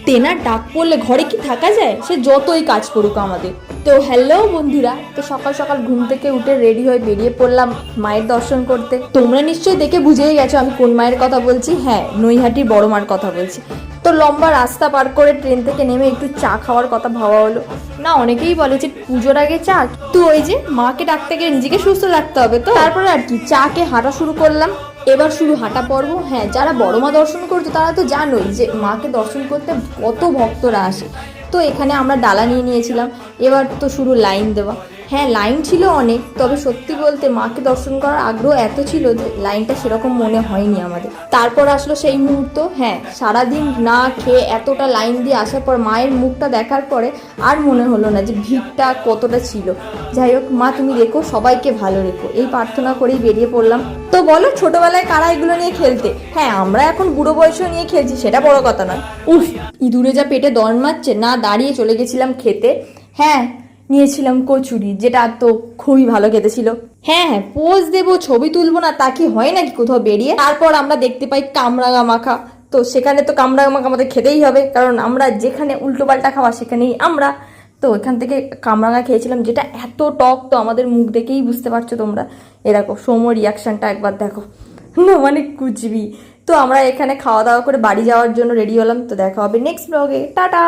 তেনার ডাক পড়লে ঘরে কি থাকা যায়, সে যতই কাজ করুক আমাদের। তো হ্যালো বন্ধুরা, তো সকাল সকাল ঘুম থেকে উঠে রেডি হয়ে বেরিয়ে পড়লাম মায়ের দর্শন করতে। তোমরা নিশ্চয়ই দেখে বুঝেই গেছো আমি কোন মায়ের কথা বলছি। হ্যাঁ, নৈহাটির বড় মার কথা বলছি। তো লম্বা রাস্তা পার করে ট্রেন থেকে নেমে একটু চা খাওয়ার কথা ভাবা হলো। না, অনেকেই বলে যে পুজোর আগে চা, তো ওই যে মাকে ডাকতে গেলে নিজেকে সুস্থ রাখতে হবে, তো তারপরে আর কি চাকে হাঁটা শুরু করলাম। এবার শুরু হাঁটা পর্ব। হ্যাঁ, যারা বড় মা দর্শন করতো তারা তো জানোই যে মাকে দর্শন করতে কত ভক্তরা আসে। তো এখানে আমরা ডালা নিয়ে নিয়েছিলাম। এবার তো শুরু লাইন দেওয়া। হ্যাঁ, লাইন ছিল অনেক, তবে সত্যি বলতে মাকে দর্শন করার আগ্রহ এত ছিল যে লাইনটা সেরকম মনে হয়নি আমাদের। তারপর আসলো সেই মুহূর্ত। হ্যাঁ, সারাদিন না খেয়ে এতটা লাইন দিয়ে আসার পর মায়ের মুখটা দেখার পরে আর মনে হলো না যে ভিড়টা কতটা ছিল। যাই হোক, মা তুমি রেখো, সবাইকে ভালো রেখো, এই প্রার্থনা করেই বেরিয়ে পড়লাম। তো বলো, ছোটবেলায় কারা এগুলো নিয়ে খেলতে? হ্যাঁ, আমরা এখন বুড়ো বয়সেও নিয়ে খেলছি, সেটা বড় কথা নয়। উফ, ইঁদুরে যা পেটে দন মারছে না, দাঁড়িয়ে চলে গেছিলাম খেতে। হ্যাঁ, নিয়েছিলাম কচুরি, যেটা তো খুবই ভালো খেতে ছিল। হ্যাঁ হ্যাঁ, পোজ দেবো, ছবি তুলবো না, তা কি হয় নাকি কোথাও বেরিয়ে? তারপর আমরা দেখতে পাই কামরাঙা মাখা। তো সেখানে তো কামরাঙা মাখা আমাদের খেতেই হবে, কারণ আমরা যেখানে উল্টো পাল্টা খাওয়া সেখানেই আমরা। তো এখান থেকে কামরাঙা খেয়েছিলাম, যেটা এত টক, তো আমাদের মুখ দেখেই বুঝতে পারছো তোমরা। এরকম সৌম্য রিয়াকশনটা একবার দেখো, মানে কুচবি। তো আমরা এখানে খাওয়া দাওয়া করে বাড়ি যাওয়ার জন্য রেডি হলাম। তো দেখা হবে নেক্সট ব্লগে, টাটা।